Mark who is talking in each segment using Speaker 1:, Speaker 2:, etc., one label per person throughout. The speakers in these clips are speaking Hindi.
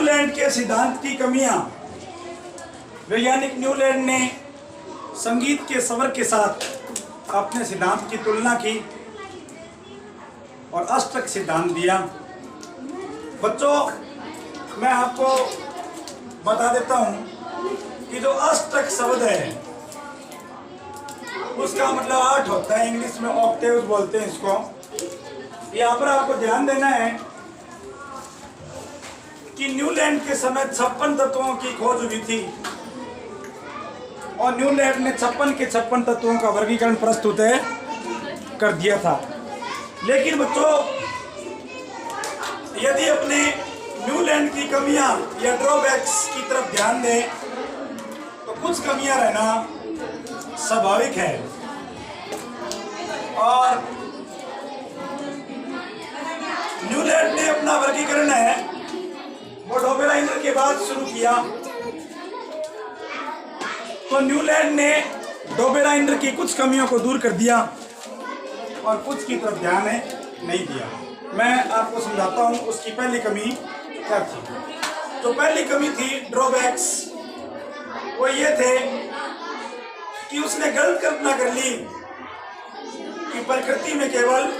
Speaker 1: न्यूलैंड के सिद्धांत की कमियां। वैज्ञानिक न्यूलैंड ने संगीत के स्वर के साथ अपने सिद्धांत की तुलना की और अष्टक सिद्धांत दिया। बच्चों, मैं आपको बता देता हूं कि जो अष्टक शब्द है उसका मतलब 8 होता है। इंग्लिश में ऑक्टेव्स बोलते हैं इसको। यहाँ पर आपको ध्यान देना है कि न्यूलैंड के समय 56 तत्वों की खोज हुई थी और न्यूलैंड ने 56 के 56 तत्वों का वर्गीकरण प्रस्तुत कर दिया था। लेकिन बच्चों, यदि अपने न्यूलैंड की कमियां या ड्रॉबैक्स की तरफ ध्यान दें तो कुछ कमियां रहना स्वाभाविक है। और न्यूलैंड ने अपना वर्गीकरण है वो डोबेराइनर के बाद शुरू किया। तो न्यूलैंड ने डोबेराइनर की कुछ कमियों को दूर कर दिया और कुछ की तरफ ध्यान नहीं दिया। मैं आपको समझाता हूं उसकी पहली कमी क्या थी। तो पहली कमी थी ड्रॉबैक्स, वो ये थे कि उसने गलत कल्पना कर ली कि प्रकृति में केवल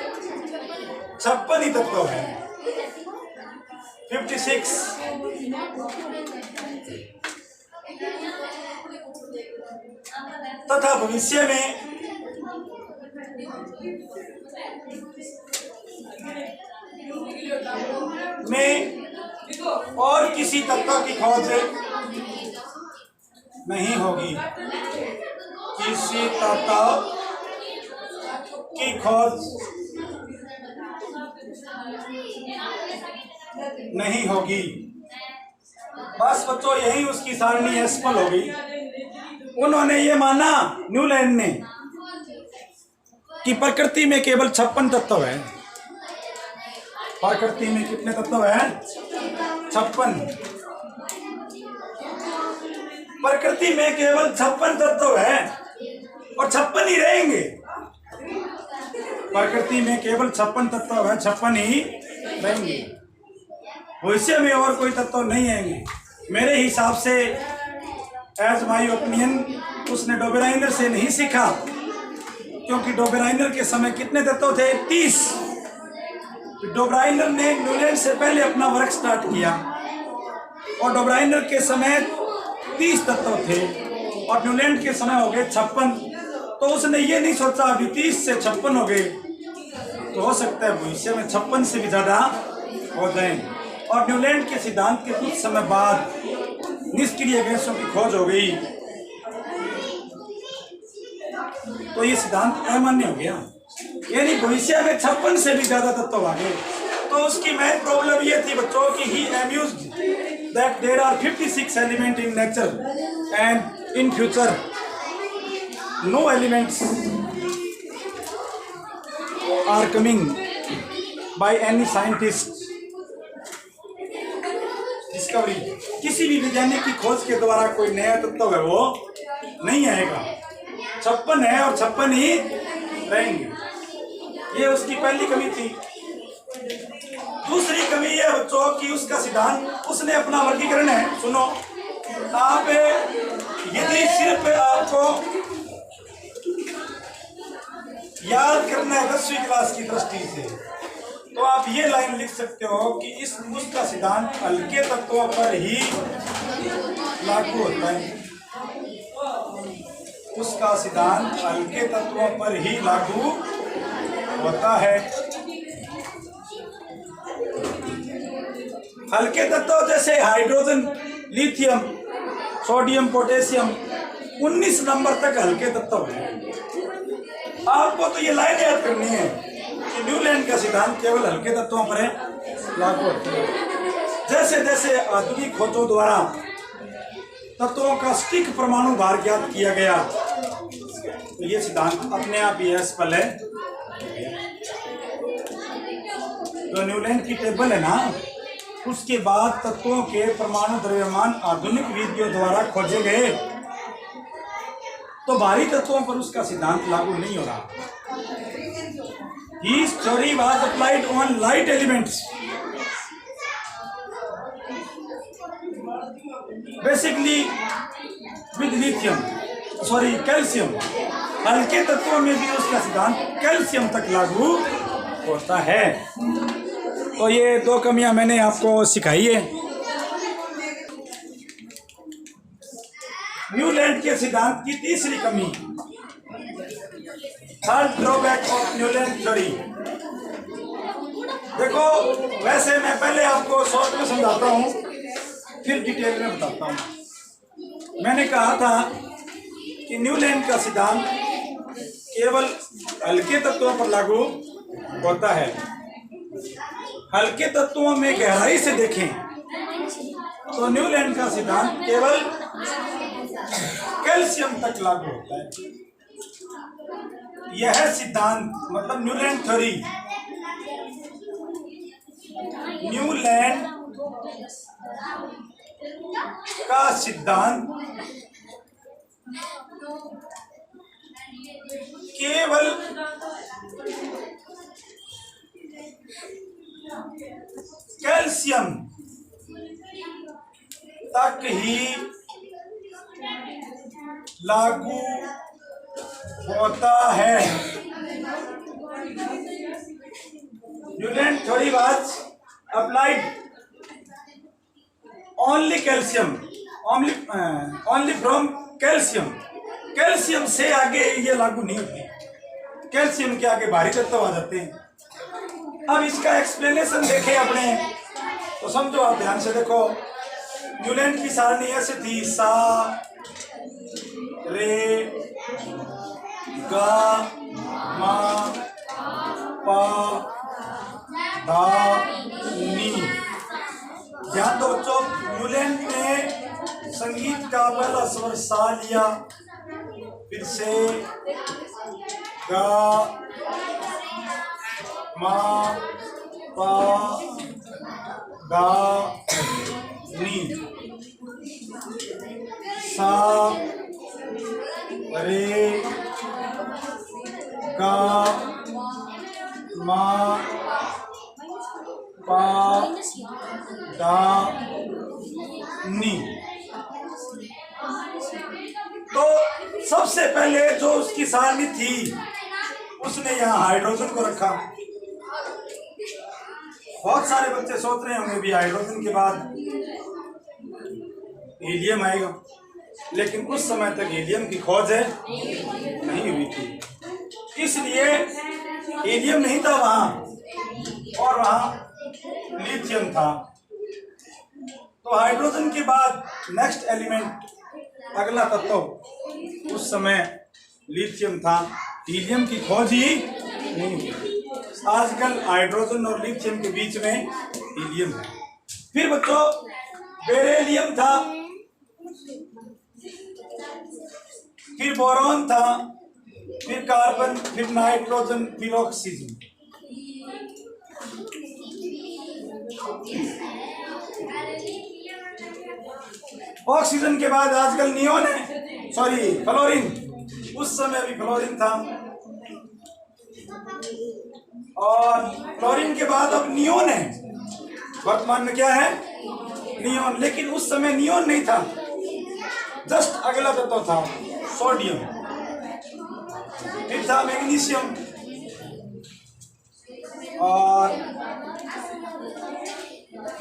Speaker 1: 56 ही तत्व है, 56। तथा भविष्य में और किसी तत्व की खोज नहीं होगी, किसी तत्व की खोज नहीं होगी। बस बच्चों, यही उसकी सारणी असफल हो गई। उन्होंने ये माना न्यूलैंड ने कि प्रकृति में केवल 56 तत्व है। प्रकृति में कितने तत्व हैं? 56। प्रकृति में केवल 56 तत्व है और 56 ही रहेंगे। प्रकृति में केवल 56 तत्व है, 56 ही रहेंगे। भविष्य में और कोई तत्व नहीं आएंगे। मेरे हिसाब से, एज माई ओपिनियन, उसने डोबेराइनर से नहीं सीखा, क्योंकि डोबेराइनर के समय कितने तत्व थे? 30। डोबेराइनर ने न्यूलैंड से पहले अपना वर्क स्टार्ट किया और डोबेराइनर के समय 30 तत्व थे और न्यूलैंड के समय हो गए 56। तो उसने ये नहीं सोचा अभी 30 से 56 हो गए तो हो सकता है भविष्य में 56 से भी ज़्यादा हो जाए। और न्यूलैंड के सिद्धांत के कुछ समय बाद निष्क्रिय गैसों की खोज हो गई तो ये सिद्धांत अमान्य हो गया, यानी भविष्य में 56 से भी ज्यादा तत्व आ गए। तो उसकी मेन प्रॉब्लम ये थी बच्चों कि he amused that there are 56 element in nature and in future no elements are coming by any scientist discovery. किसी भी वैज्ञानिक की खोज के द्वारा कोई नया तत्व है वो नहीं आएगा। 56 है और 56 ही रहेंगे। ये उसकी पहली कमी थी। दूसरी कमी ये बच्चों कि उसका सिद्धांत, उसने अपना वर्गीकरण है, सुनो आप, यदि सिर्फ आपको याद करना है 10वीं क्लास की दृष्टि से, तो आप ये लाइन लिख सकते हो कि उसका सिद्धांत हल्के तत्वों पर ही लागू होता है। उसका सिद्धांत हल्के तत्वों पर ही लागू होता है। हल्के तत्व जैसे hydrogen, lithium, sodium, potassium, 19 number तक हल्के तत्व है। आपको तो ये लाइन याद करनी है कि न्यूलैंड का सिद्धांत केवल हल्के तत्वों पर लागू होता है। जैसे जैसे आधुनिक खोजों द्वारा तत्वों का सटीक परमाणु भार ज्ञात किया गया तो ये सिद्धांत अपने आप ही असफल है। जो न्यूलैंड की टेबल है ना, उसके बाद तत्वों के परमाणु द्रव्यमान आधुनिक विधियों द्वारा खोजे गए तो भारी तत्वों पर उसका सिद्धांत लागू नहीं हो रहा। His theory was applied on light elements basically with lithium, sorry calcium. हल्के तत्वों में भी उसका सिद्धांत कैल्शियम तक लागू होता है। तो ये दो कमियां मैंने आपको सिखाई है। न्यूलैंड के सिद्धांत की तीसरी कमी, third drawback of Newland theory. देखो, वैसे मैं पहले आपको शॉर्ट में समझाता हूँ, फिर डिटेल में बताता हूँ। मैंने कहा था कि न्यूलैंड का सिद्धांत केवल हल्के तत्वों पर लागू होता है। हल्के तत्वों में गहराई से देखें तो न्यूलैंड का सिद्धांत केवल कैल्शियम तक लागू होता है। यह सिद्धांत मतलब न्यूलैंड थ्योरी, न्यूलैंड का सिद्धांत केवल कैल्शियम तक ही लागू होता है। Newland theory was applied only calcium, only from calcium. Calcium से आगे ये लागू नहीं होती, कैल्शियम के आगे भारी तत्व आ जाते हैं। अब इसका एक्सप्लेनेशन देखें अपने तो समझो, आप ध्यान से देखो। न्यूलैंड की सारणी ऐसे थी, सा रे गा मा पा धा नी। ध्यान दो बच्चों, न्यूलैंड ने संगीत का पहला स्वर सा लिया, फिर से गा मा पा धा नी, सा रे गा मा पा धा नी। तो सबसे पहले जो उसकी सारणी थी उसने यहाँ हाइड्रोजन को रखा। बहुत सारे बच्चे सोच रहे होंगे भी हाइड्रोजन के बाद हीलियम आएगा, लेकिन उस समय तक हीलियम की खोज नहीं हुई थी, इसलिए हीलियम नहीं था वहां, और वहां लिथियम था। तो हाइड्रोजन के बाद नेक्स्ट एलिमेंट, अगला तत्व उस समय लिथियम था, हीलियम की खोज ही नहीं हुई। आजकल हाइड्रोजन और लिथियम के बीच में हीलियम है। फिर बच्चों बेरिलियम था, फिर बोरॉन था, फिर कार्बन, फिर नाइट्रोजन, फिर ऑक्सीजन। ऑक्सीजन के बाद आजकल नियोन है, सॉरी फ्लोरीन। उस समय भी फ्लोरीन था, और फ्लोरीन के बाद अब नियोन है। वर्तमान में क्या है? नियोन। लेकिन उस समय नियोन नहीं था, जस्ट अगला तत्व था सोडियम, फिर था मैग्नीशियम और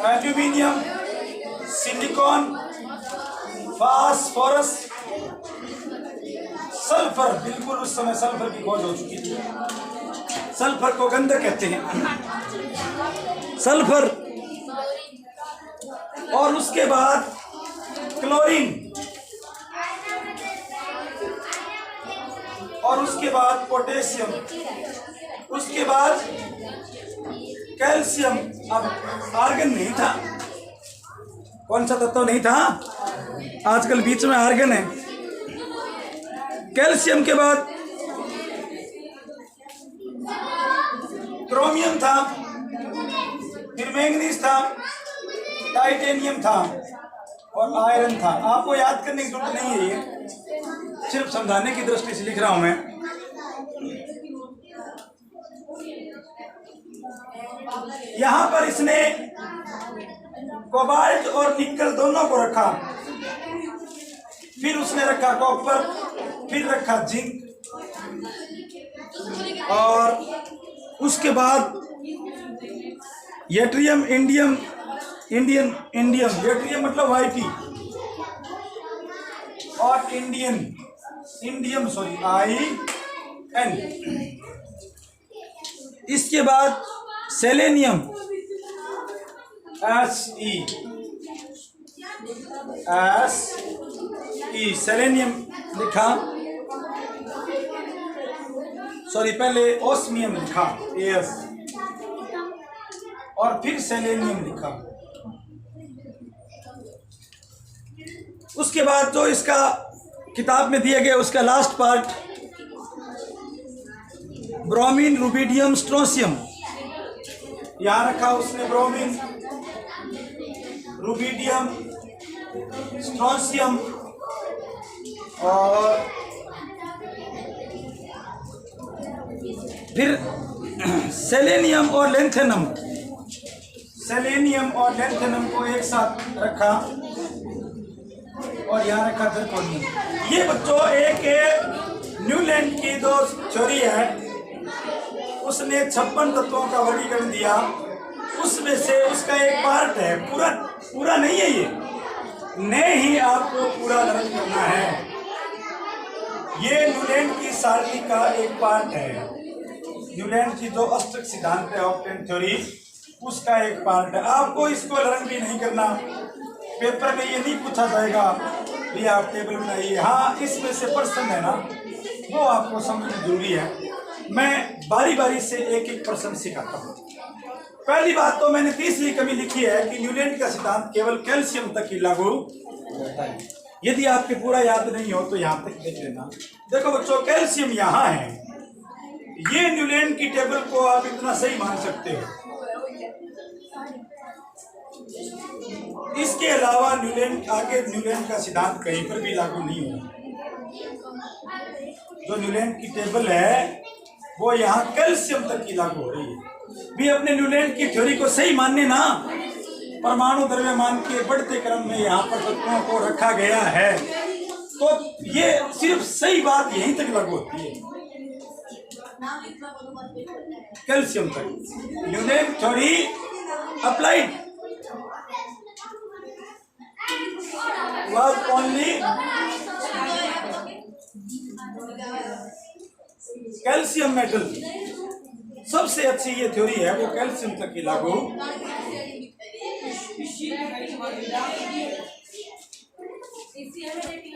Speaker 1: एल्यूमिनियम, सिलिकॉन, फास्फोरस, सल्फर। बिल्कुल उस समय सल्फर की खोज हो चुकी थी। सल्फर को गंधक कहते हैं, सल्फर। और उसके बाद क्लोरीन, और उसके बाद पोटेशियम, उसके बाद कैल्शियम। अब आर्गन नहीं था, कौन सा तत्व नहीं था? आजकल बीच में आर्गन है। कैल्शियम के बाद क्रोमियम था, फिर मैंगनीज था, टाइटेनियम था और आयरन था। आपको याद करने की जरूरत नहीं है, ये सिर्फ समझाने की दृष्टि से लिख रहा हूं मैं। यहां पर इसने कोबाल्ट और निकल दोनों को रखा, फिर उसने रखा कॉपर, फिर रखा जिंक, और उसके बाद यट्रियम, इंडियम, यट्रियम मतलब वाईपी, और इंडियम सॉरी IN। इसके बाद सेलेनियम SE, सेलेनियम लिखा, सॉरी पहले ओस्मियम लिखा AS, और फिर सेलेनियम लिखा। उसके बाद जो इसका किताब में दिया गया उसका लास्ट पार्ट, ब्रोमीन, रुबिडियम, स्ट्रोंसियम, यहां रखा उसने ब्रोमीन, रुबिडियम, स्ट्रोंसियम, और फिर सेलेनियम और लेंथेनम, को एक साथ रखा, और यहाँ रखा जर्कोनियम। ये बच्चों एक न्यूलैंड की जो थ्योरी है, उसने 56 तत्वों का वर्गीकरण दिया, उसमें से उसका एक पार्ट है, पूरा नहीं है ये, नहीं ही आपको पूरा लर्न करना है। ये न्यूलैंड की सारणी का एक पार्ट है, न्यूलैंड की जो अष्टक सिद्धांत है ऑक्टेन थ्योरी, उसका एक पार्ट है। आपको इसको लर्न भी नहीं करना, पेपर में ये नहीं पूछा जाएगा भी आप टेबल बनाइए। हाँ, इसमें से प्रश्न है ना, वो आपको समझना जरूरी है। मैं बारी बारी से एक एक प्रश्न सिखाता हूँ। पहली बात तो मैंने तीसरी कमी लिखी है कि न्यूलैंड का सिद्धांत केवल कैल्शियम तक ही लागू होता है। यदि आपके पूरा याद नहीं हो तो यहाँ तक देख लेना। देखो बच्चों, कैल्शियम यहाँ है, ये न्यूलैंड की टेबल को आप इतना सही मान सकते हो। इसके अलावा न्यूलैंड का सिद्धांत कहीं पर भी लागू नहीं होगा। जो न्यूलैंड की टेबल है वो यहाँ कैल्शियम तक की लागू हो रही है। भी अपने न्यूलैंड की थ्योरी को सही मानने ना, परमाणु द्रव्यमान के बढ़ते क्रम में यहाँ पर तत्वों को रखा गया है, तो ये सिर्फ सही बात यहीं तक लागू होती है, कैल्शियम तक। Newland theory applied was only calcium metal. सबसे अच्छी ये थ्योरी है वो कैल्शियम तक ही लागू।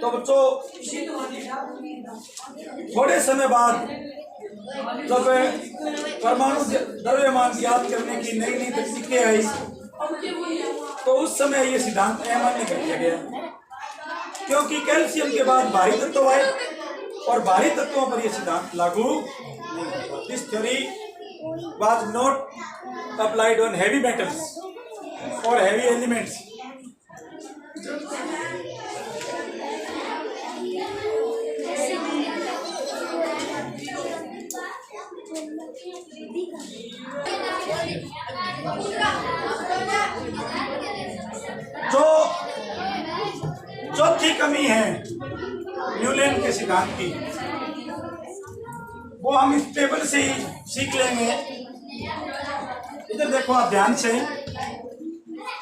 Speaker 1: तो बच्चों, थोड़े समय बाद जब परमाणु द्रव्यमान ज्ञात करने की नई नई तकनीकें आई, तो उस समय ये सिद्धांत अमान्य कर दिया गया, क्योंकि कैल्शियम के बाद भारी तत्व आए और भारी तत्वों पर यह सिद्धांत लागू नहीं होता। This theory was not applied on heavy metals और हेवी एलिमेंट्स। जो चौथी कमी है न्यूलैंड के सिद्धांत की, वो हम इस टेबल से ही सीख लेंगे। इधर देखो आप ध्यान से,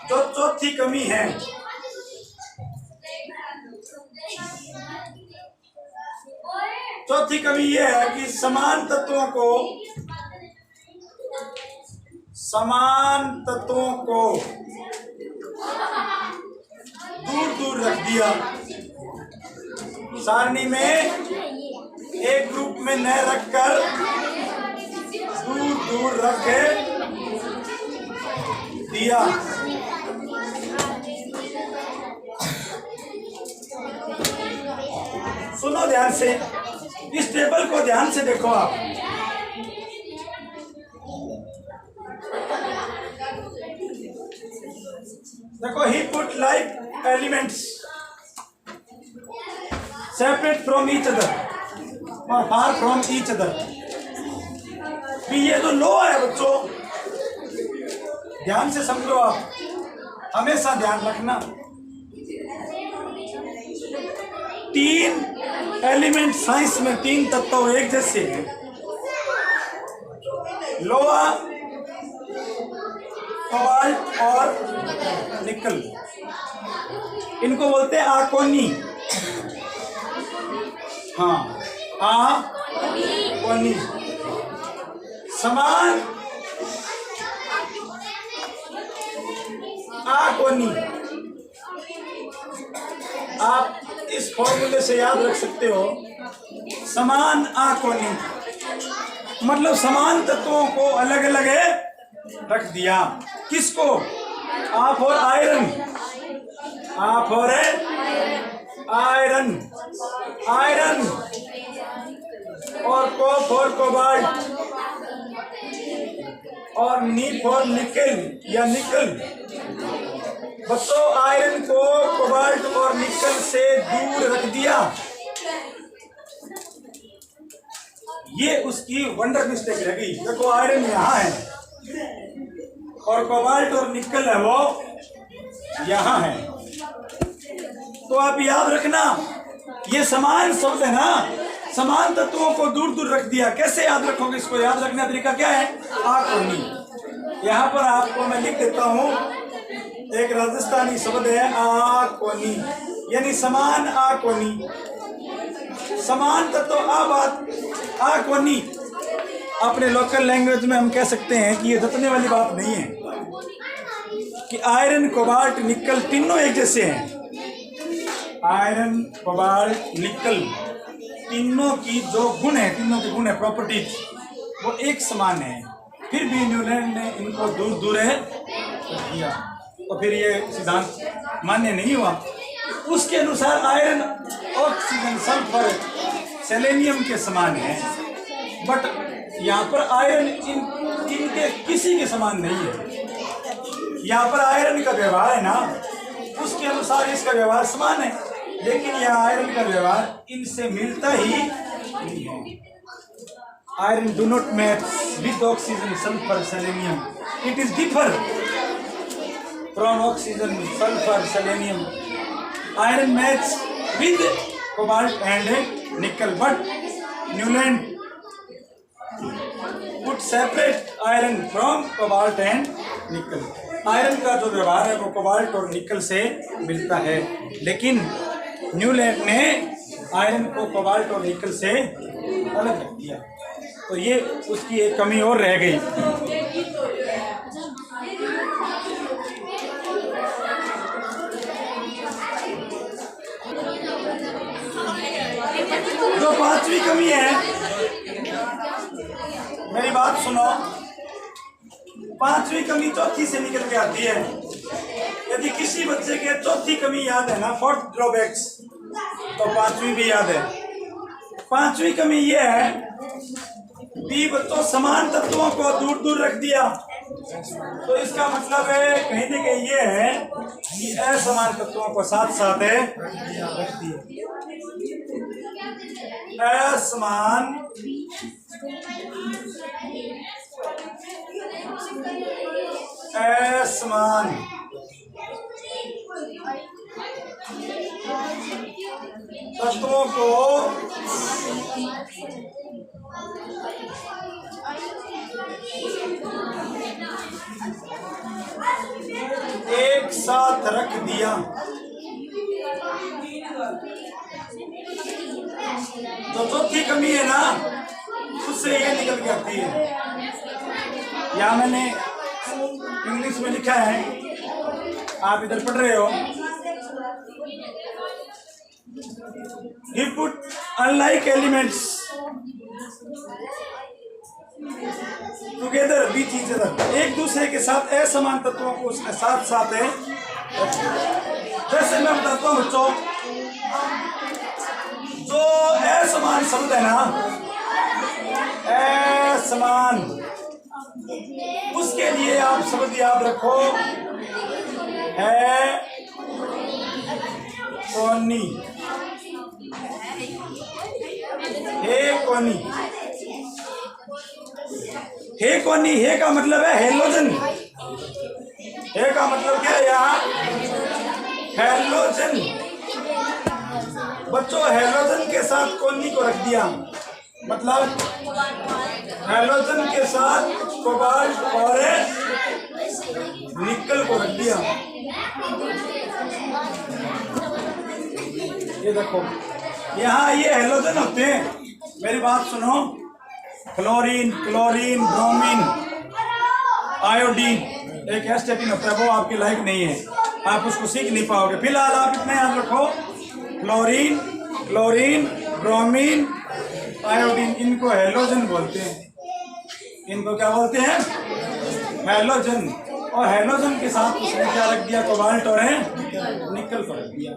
Speaker 1: जो चौथी कमी है, चौथी कमी ये है कि समान तत्वों को दूर दूर रख दिया, सारणी में एक ग्रुप में न रखकर दूर दूर रख दिया। सुनो ध्यान से, इस टेबल को ध्यान से देखो आप। देखो, he put like elements separate from each other or far from each other। भी ये जो लो है बच्चों, ध्यान से समझो, आप हमेशा ध्यान रखना। 3 एलिमेंट साइंस में 3 तत्व एक जैसे हैं, लोहा, कोबाल्ट और निकल। इनको बोलते हैं आकोनी। हाँ, आकोनी। समान आकोनी। आप इस फॉर्मूले से याद रख सकते हो, समान आकोनी मतलब समान तत्वों को अलग अलग रख दिया। किसको? आप और आयरन, आप और आयरन, आयरन और को फॉर कोबाल्ट और नी फॉर निकल या निकल। बच्चों, आयरन को कोबाल्ट और निकल से दूर रख दिया। ये उसकी वंडर मिस्टेक रह गई। देखो, आयरन यहाँ है और कोबाल्ट और निकल है वो यहाँ है। तो आप याद रखना, ये समान शब्द है ना, समान तत्वों को दूर दूर रख दिया। कैसे याद रखोगे इसको? याद रखने का तरीका क्या है? आकोनी। यहाँ पर आपको मैं लिख देता हूँ, एक राजस्थानी शब्द है आकोनी, यानी समान आकोनी। समान तत्व आकोनी। अपने लोकल लैंग्वेज में हम कह सकते हैं कि ये जतने वाली बात नहीं है कि आयरन, कोबाल्ट, निकल तीनों एक जैसे हैं। आयरन, कोबाल्ट, निकल तीनों की जो गुण है, तीनों के गुण है, प्रॉपर्टीज, वो एक समान है। फिर भी न्यूलैंड ने इनको दूर दूर रख दिया, तो फिर ये सिद्धांत मान्य नहीं हुआ। उसके अनुसार आयरन ऑक्सीजन, सल्फर, सेलेनियम के समान है, बट यहाँ पर आयरन इनके किसी के समान नहीं है। यहाँ पर आयरन का व्यवहार है ना, उसके अनुसार इसका व्यवहार समान है, लेकिन यह आयरन का व्यवहार इनसे मिलता ही नहीं है। Iron do not match with oxygen, sulphur, selenium. It is differ from oxygen, sulphur, selenium. Iron match with cobalt and nickel, but Newland would separate iron from cobalt and nickel। Iron का जो व्यवहार है वो कोबाल्ट और निकल से मिलता है, लेकिन न्यूलैंड ने आयरन को कोबाल्ट और निकल से अलग रख दिया। तो ये उसकी एक कमी और रह गई। जो 5वीं कमी है, मेरी बात सुनो, 5वीं कमी चौथी से निकल के आती है। यदि किसी बच्चे के चौथी कमी याद है ना, 4th ड्रॉबैक्स, तो 5वीं भी याद है। 5वीं कमी ये है कि बच्चों समान तत्वों को दूर दूर रख दिया। तो इसका मतलब है कहीं ना कहीं ये है कि असमान तत्वों को साथ साथ रख दिया। असमान असमान तत्वों को एक साथ रख दिया। तो चौथी कमी है ना, उससे ये निकल के आती है। यहाँ मैंने इंग्लिश में लिखा है, आप इधर पढ़ रहे हो। He put unlike elements together with each other। एक दूसरे के साथ असमान तत्वों को उसने साथ साथ है। जैसे मैं बताता हूँ बच्चों, जो असमान शब्द है ना, असमान, उसके लिए आप शब्द याद रखो, है कोनी, हे कोनी। हे कोनी, हे का मतलब है हेलोजन। ए का मतलब क्या है यहाँ? हैलोजन। बच्चों हैलोजन के साथ कौन को रख दिया, मतलब हैलोजन के साथ कोबाल्ट और निकल को रख दिया। ये देखो यहाँ ये हैलोजन होते हैं, मेरी बात सुनो, क्लोरीन, क्लोरीन, ब्रोमीन, आयोडीन, एक एस्टेटिन होता है, वो आपके लायक नहीं है, आप उसको सीख नहीं पाओगे। फिलहाल आप इतना याद रखो, क्लोरीन, क्लोरीन, ब्रोमीन, आयोडीन, इनको हैलोजन बोलते हैं। इनको क्या बोलते हैं? हैलोजन। और हैलोजन के साथ उसने क्या रख दिया? कोबाल्ट और निकल को रख दिया।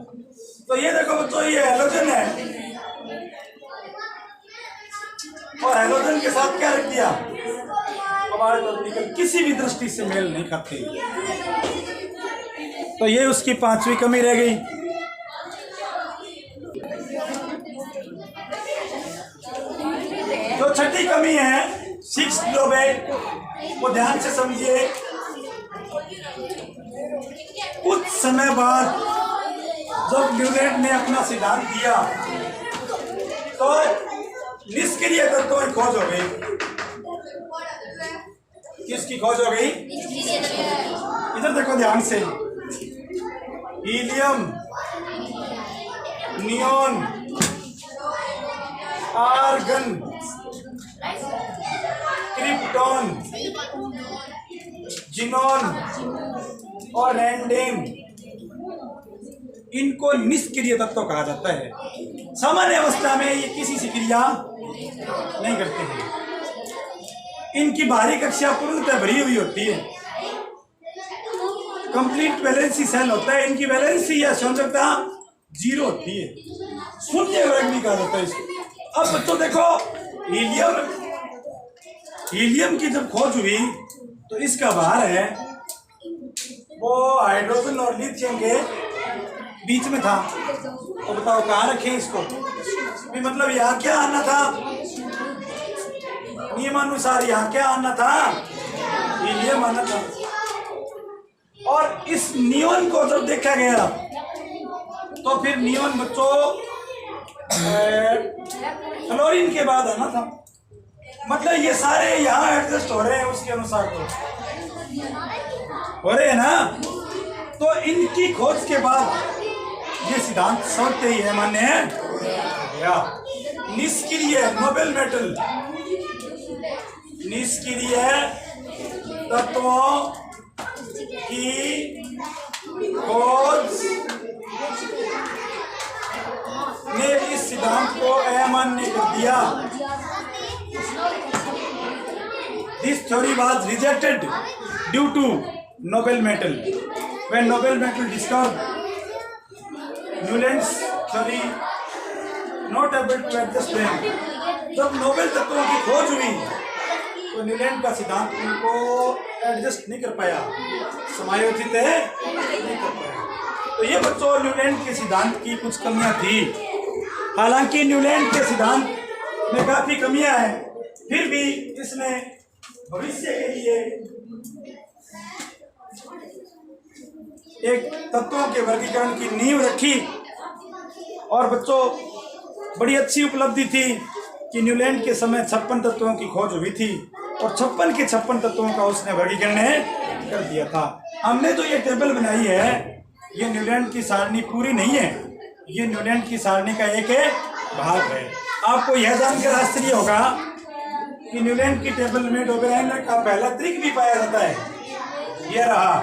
Speaker 1: तो ये देखो बच्चों, ये हैलोजन है और हैलोजन के साथ क्या रख दिया? कोबाल्ट और निकल। किसी भी दृष्टि से मेल नहीं खाते। तो ये उसकी पांचवी कमी रह गई। जो छठी कमी है, 6 ड्रॉबैक, वो ध्यान से समझिए। कुछ समय बाद जब न्यूलैंड ने अपना सिद्धांत दिया तो निष्क्रिय तत्वों की खोज हो गई। किसकी खोज हो गई? इधर देखो ध्यान से, helium, neon, argon, krypton, xenon और रैंडेन, इनको निष्क्रिय तत्व कहा जाता है। सामान्य अवस्था में ये किसी से क्रिया नहीं करते हैं। इनकी बाहरी कक्षा पूर्णतः भरी हुई होती है, कंप्लीट वैलेंसी सेल होता है। इनकी वैलेंसी या संयोजकता 0 होती है, शून्य वर्ग भी कहा जाता है इसको। अब बच्चों देखो, हीलियम की जब खोज हुई तो इसका भार है वो हाइड्रोजन और लिथियम के बीच में था। तो बताओ कहाँ रखें इसको? मतलब यहाँ क्या आना था? नियमानुसार यहाँ क्या आना था? हीलियम आना था। और इस नियोन को जब देखा गया तो फिर नियोन बच्चों क्लोरीन के बाद आना था। मतलब ये सारे यहाँ एडजस्ट हो रहे हैं उसके अनुसार तो हो रहे हैं ना। तो इनकी खोज के बाद ये सिद्धांत समझते ही है मान्य है या निष्क्रिय नोबेल मेटल, निष्क्रिय तत्वों की खोज ने इस सिद्धांत को अमान्य कर दिया। This theory was rejected due to Nobel metal. When Nobel metal discovered, Newland's theory not able to adjust them. जब नोबेल तत्वों की खोज हुई तो न्यूलैंड का सिद्धांत उनको एडजस्ट नहीं कर पाया, समायोजित है नहीं कर पाया। तो ये बच्चों न्यूलैंड के सिद्धांत की कुछ कमियां थी। हालांकि न्यूलैंड के सिद्धांत में काफी कमियां हैं, फिर भी इसने भविष्य के लिए एक तत्वों के वर्गीकरण की नींव रखी। और बच्चों बड़ी अच्छी उपलब्धि थी कि न्यूलैंड के समय 56 तत्वों की खोज हुई थी और 56 के 56 तत्वों का उसने वर्गीकरण कर दिया था। हमने जो ये टेबल बनाई है ये न्यूलैंड की सारणी पूरी नहीं है, ये न्यूलैंड की सारणी का एक भाग है। आपको यह जानकर आश्चर्य होगा कि न्यूलैंड की टेबल में डोबेराइनर का पहला त्रिक भी पाया जाता है। यह रहा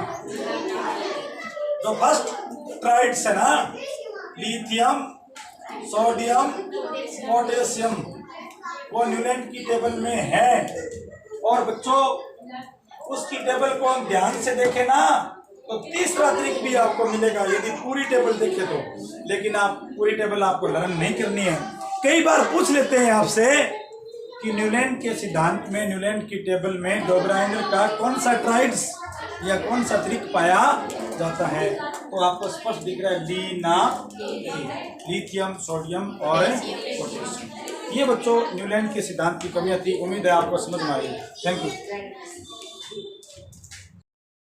Speaker 1: जो फर्स्ट ट्राइड्स है ना, लिथियम, सोडियम, पोटेशियम, वो न्यूलैंड की टेबल में है। और बच्चों उसकी टेबल को हम ध्यान से देखें ना तो तीसरा ट्रिक भी आपको मिलेगा यदि पूरी टेबल देखें तो। लेकिन आप पूरी टेबल आपको लर्न नहीं करनी है। कई बार पूछ लेते हैं आपसे कि न्यूलैंड के सिद्धांत में, न्यूलैंड की टेबल में डोबेराइनर का कौन सा ट्राइड्स या कौन सा ट्रिक पाया जाता है, तो आपको स्पष्ट दिख रहा है लिथियम, सोडियम और पोटेशियम। ये बच्चों न्यूलैंड के सिद्धांत की कमियां थी। उम्मीद है आपको समझ में आई। Thank you.